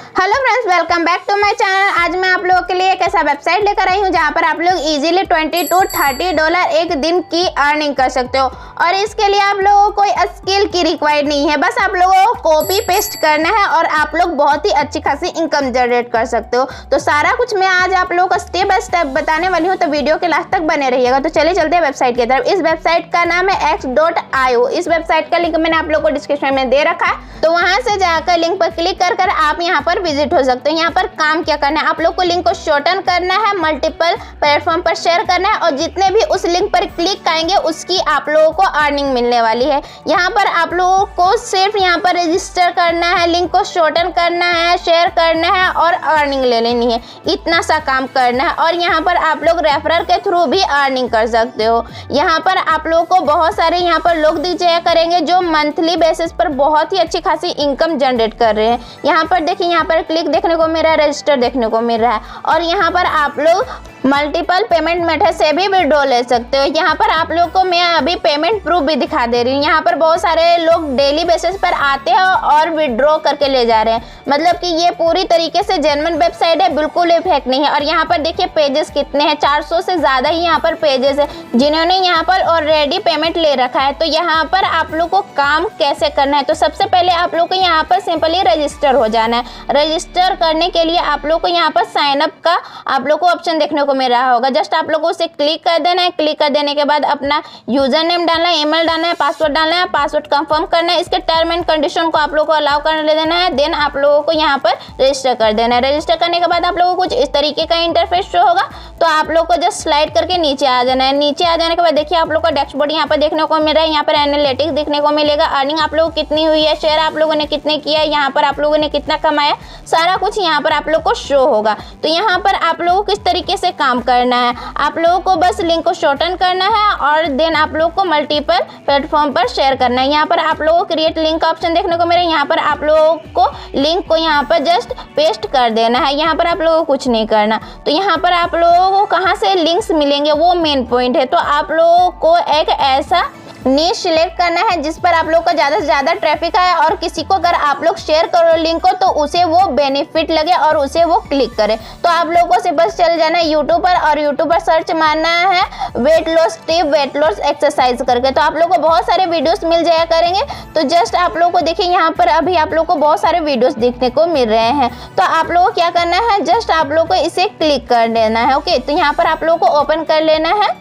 Hello friends, welcome back to my channel. आज मैं आप लोगों के लिए एक ऐसा वेबसाइट लेकर आई हूं जहां पर आप लोग इजीली $20 to $30 एक दिन की अर्निंग कर सकते हो। और इसके लिए आप लोगों को कोई स्किल की रिक्वायर्ड नहीं है, बस आप लोगों को कॉपी पेस्ट करना है और आप लोग बहुत ही अच्छी खासी इनकम जनरेट कर सकते हो। तो सारा कुछ मैं आज आप लोगों को स्टेप बाय स्टेप बताने वाली हूँ, तो वीडियो के लास्ट तक बने रहिएगा। तो चलिए चलते हैं वेबसाइट की तरफ। इस वेबसाइट का नाम है x.io। इस वेबसाइट का लिंक मैंने आप लोगों को डिस्क्रिप्शन में दे रखा है, तो वहां से जाकर लिंक पर क्लिक कर आप यहाँ पर विजिट हो सकते हो। यहाँ पर काम क्या करना है, आप लोग को लिंक को शॉर्टन करना है, मल्टीपल प्लेटफॉर्म पर शेयर करना है और जितने भी उस लिंक पर क्लिक करेंगे उसकी आप लोगों को अर्निंग मिलने वाली है। यहाँ पर आप लोगों को सिर्फ यहाँ पर रजिस्टर करना है, लिंक को शॉर्टन करना है, शेयर करना है और अर्निंग ले लेनी है। इतना सा काम करना है और यहाँ पर आप लोग रेफरल के थ्रू भी अर्निंग कर सकते हो। यहाँ पर आप लोगों को बहुत सारे यहाँ पर लोग दिख जाया करेंगे जो मंथली बेसिस पर बहुत ही अच्छी खासी इनकम जनरेट कर रहे हैं। यहाँ पर देखिए, यहाँ पर क्लिक देखने को मिल रहा है, रजिस्टर देखने को मिल रहा है और यहाँ पर आप लोग मल्टीपल पेमेंट मेथड से भी विड्रॉ ले सकते हो। यहाँ पर आप लोग को मैं अभी पेमेंट प्रूफ भी दिखा दे रही हूँ। यहाँ पर बहुत सारे लोग डेली बेसिस पर आते हैं और विड्रॉ करके ले जा रहे हैं, मतलब कि ये पूरी तरीके से जेन्युइन वेबसाइट है, बिल्कुल भी फेक नहीं है। और यहाँ पर देखिए पेजेस कितने हैं, 400 से ज़्यादा ही यहाँ पर पेजेस है जिन्होंने यहाँ पर ऑलरेडी पेमेंट ले रखा है। तो यहाँ पर आप लोग को काम कैसे करना है, तो सबसे पहले आप लोग को यहाँ पर सिंपली रजिस्टर हो जाना है। रजिस्टर करने के लिए आप लोग को यहाँ पर साइन अप का आप लोग को ऑप्शन देखने को मिल रहा होगा। जस्ट आप लोग को उसे क्लिक कर देना है। क्लिक कर देने के बाद अपना यूजर नेम डालना है, ईमेल डालना है, पासवर्ड डालना है, पासवर्ड कंफर्म करना है। इसके टर्म एंड कंडीशन को आप लोग को अलाउ कर देना है। देन आप लोगों को यहाँ पर रजिस्टर कर देना है। रजिस्टर करने के बाद आप लोगों को कुछ इस तरीके का इंटरफेस शो होगा, तो आप लोग को जस्ट स्लाइड करके नीचे आ जाना है। नीचे आ जाने के बाद देखिए आप लोग को डैशबोर्ड यहाँ पर देखने को मिल रहा है। यहाँ पर एनालिटिक्स देखने को मिलेगा, अर्निंग आप लोग कितनी हुई है, शेयर आप लोगों ने कितने किया है, यहाँ पर आप लोगों ने कितना कमाया, सारा कुछ यहाँ पर आप लोग को शो होगा। तो यहाँ पर आप लोगों को किस तरीके से काम करना है, आप लोगों को बस लिंक को शॉर्टन करना है और देन आप लोग को मल्टीपल प्लेटफॉर्म पर शेयर करना है। यहाँ पर आप लोगों को क्रिएट लिंक का ऑप्शन देखने को मिल रहा है। यहाँ पर आप लोगों को लिंक को यहाँ पर जस्ट पेस्ट कर देना है। यहाँ पर आप लोगों को कुछ नहीं करना। तो यहाँ पर आप लोगों को कहाँ से लिंक्स मिलेंगे वो मेन पॉइंट है। तो आप लोगों को एक ऐसा नीश सिलेक्ट करना है जिस पर आप लोग का ज़्यादा से ज़्यादा ट्रैफिक आए और किसी को अगर आप लोग शेयर करो लिंक को तो उसे वो बेनिफिट लगे और उसे वो क्लिक करे। तो आप लोगों को सिर्फ बस चल जाना है यूट्यूब पर और यूट्यूब पर सर्च मारना है weight loss tip, weight loss exercise करके। तो आप लोग को बहुत सारे वीडियोस मिल जाया करेंगे। तो जस्ट आप लोग को देखिए यहाँ पर अभी आप लोग को बहुत सारे वीडियोस देखने को मिल रहे हैं। तो आप लोग को क्या करना है, जस्ट आप लोग को इसे क्लिक कर देना है। ओके, तो यहाँ पर आप लोग को ओपन कर लेना है।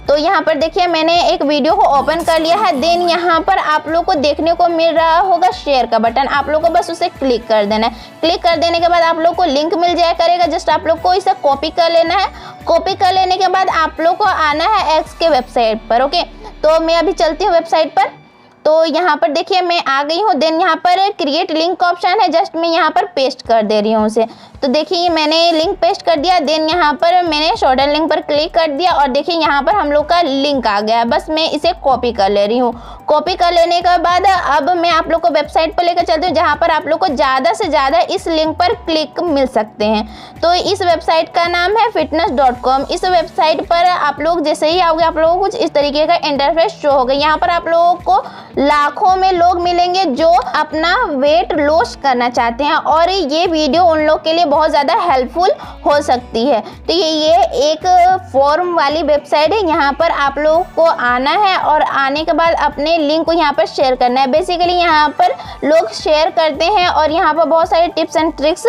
तो यहाँ पर देखिए मैंने एक वीडियो को ओपन कर लिया है। देन यहाँ पर आप लोग को देखने को मिल रहा होगा शेयर का बटन, आप लोग को बस उसे क्लिक कर देना है। क्लिक कर देने के बाद आप लोग को लिंक मिल जाया करेगा, जस्ट आप लोग को इसे कॉपी कर लेना है। कॉपी कर लेने के बाद आप लोग को आना है एक्स के वेबसाइट पर। ओके, तो मैं अभी चलती हूँ वेबसाइट पर। तो यहाँ पर देखिए मैं आ गई हूँ। देन यहाँ पर क्रिएट लिंक का ऑप्शन है, जस्ट मैं यहाँ पर पेस्ट कर दे रही हूँ उसे। तो देखिए मैंने लिंक पेस्ट कर दिया। देन यहाँ पर मैंने शॉर्टन लिंक पर क्लिक कर दिया और देखिए यहाँ पर हम लोग का लिंक आ गया। बस मैं इसे कॉपी कर ले रही हूँ। कॉपी कर लेने के बाद अब मैं आप लोग को वेबसाइट पर लेकर चलती हूँ जहाँ पर आप लोग को ज़्यादा से ज़्यादा इस लिंक पर क्लिक मिल सकते हैं। तो इस वेबसाइट का नाम है fitness.com। इस वेबसाइट पर आप लोग जैसे ही आओगे आप लोगों को कुछ इस तरीके का इंटरफेस शो होगा। यहाँ पर आप लोगों को लाखों में लोग मिलेंगे जो अपना वेट लॉस करना चाहते हैं और ये वीडियो उन लोग के लिए बहुत ज़्यादा हेल्पफुल हो सकती है। तो ये एक फॉर्म वाली वेबसाइट है। यहाँ पर आप लोगों को आना है और आने के बाद अपने लिंक को यहाँ पर शेयर करना है। बेसिकली यहाँ पर लोग शेयर करते हैं और यहाँ पर बहुत सारे टिप्स एंड ट्रिक्स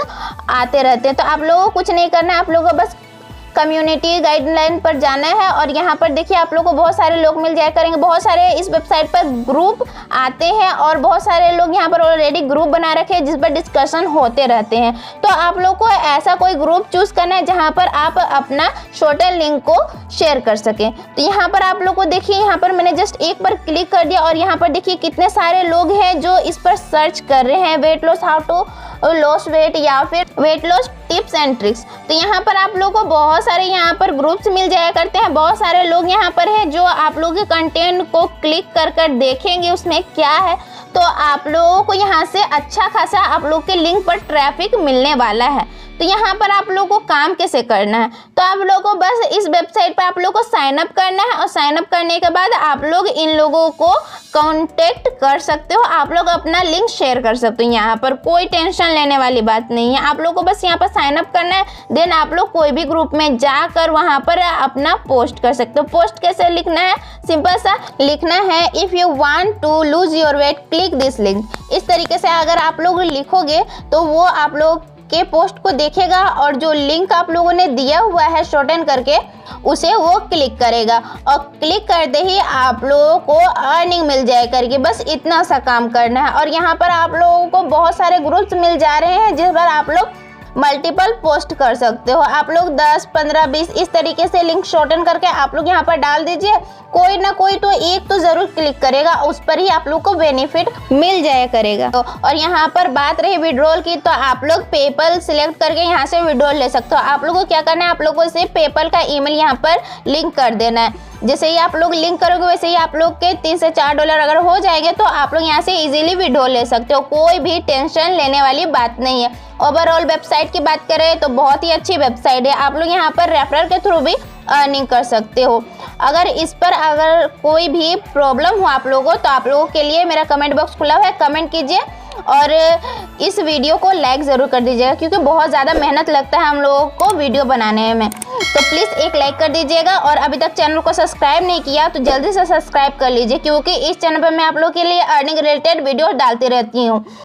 आते रहते हैं। तो आप लोगों को कुछ नहीं करना है, आप लोगों को बस कम्युनिटी गाइडलाइन पर जाना है और यहाँ पर देखिए आप लोग को बहुत सारे लोग मिल जाया करेंगे। बहुत सारे इस वेबसाइट पर ग्रुप आते हैं और बहुत सारे लोग यहाँ पर ऑलरेडी ग्रुप बना रखे हैं जिस पर डिस्कशन होते रहते हैं। तो आप लोग को ऐसा कोई ग्रुप चूज करना है जहाँ पर आप अपना शॉर्टन लिंक को शेयर कर सकें। तो यहाँ पर आप लोग को देखिए यहाँ पर मैंने जस्ट एक पर क्लिक कर दिया और यहाँ पर देखिए कितने सारे लोग हैं जो इस पर सर्च कर रहे हैं weight loss, how to loss weight या फिर weight loss tips and tricks. तो यहाँ पर आप लोगों को बहुत सारे यहाँ पर ग्रुप्स मिल जाया करते हैं, बहुत सारे लोग यहाँ पर हैं जो आप लोगों के कंटेंट को क्लिक कर कर देखेंगे उसमें क्या है। तो आप लोगों को यहाँ से अच्छा खासा आप लोग के लिंक पर ट्रैफिक मिलने वाला है। तो यहाँ पर आप लोगों को काम कैसे करना है, तो आप लोगों को बस इस वेबसाइट पर आप लोगों को साइन अप करना है और साइन अप करने के बाद आप लोग इन लोगों को कांटेक्ट कर सकते हो, आप लोग अपना लिंक शेयर कर सकते हो। यहाँ पर कोई टेंशन लेने वाली बात नहीं है, आप लोग को बस यहाँ पर साइन अप करना है। देन आप लोग कोई भी ग्रुप में जाकर वहाँ पर अपना पोस्ट कर सकते हो। पोस्ट कैसे लिखना है, सिंपल सा लिखना है, if you want to lose your weight click this link. इस तरीके से अगर आप लोग लिखोगे तो वो आप लोग के पोस्ट को देखेगा और जो लिंक आप लोगों ने दिया हुआ है शॉर्टन करके उसे वो क्लिक करेगा और क्लिक करते ही आप लोगों को अर्निंग मिल जाए करके। बस इतना सा काम करना है। और यहाँ पर आप लोगों को बहुत सारे ग्रुप्स मिल जा रहे हैं जिस पर आप लोग मल्टीपल पोस्ट कर सकते हो। आप लोग 10, 15, 20 इस तरीके से लिंक शॉर्टन करके आप लोग यहाँ पर डाल दीजिए। कोई ना कोई तो एक तो जरूर क्लिक करेगा, उस पर ही आप लोग को बेनिफिट मिल जाया करेगा। और यहाँ पर बात रही विड्रॉल की, तो आप लोग पेपल सिलेक्ट करके यहाँ से विड्रॉल ले सकते हो। आप लोगों को क्या करना है, आप लोगों से पेपल का ईमेल यहाँ पर लिंक कर देना है। जैसे ही आप लोग लिंक करोगे वैसे ही आप लोग के 3 से 4 डॉलर अगर हो जाएंगे तो आप लोग यहाँ से इजीली विड्रॉल ले सकते हो। कोई भी टेंशन लेने वाली बात नहीं है। ओवरऑल वेबसाइट की बात करें तो बहुत ही अच्छी वेबसाइट है। आप लोग यहाँ पर रेफरल के थ्रू भी अर्निंग कर सकते हो। अगर इस पर अगर कोई भी प्रॉब्लम हो आप लोगों को तो आप लोगों के लिए मेरा कमेंट बॉक्स खुला हुआ है, कमेंट कीजिए और इस वीडियो को लाइक ज़रूर कर दीजिएगा क्योंकि बहुत ज़्यादा मेहनत लगता है हम लोगों को वीडियो बनाने में। तो प्लीज़ एक लाइक कर दीजिएगा और अभी तक चैनल को सब्सक्राइब नहीं किया तो जल्दी से सब्सक्राइब कर लीजिए क्योंकि इस चैनल पर मैं आप लोगों के लिए अर्निंग रिलेटेड वीडियो डालती रहती हूँ।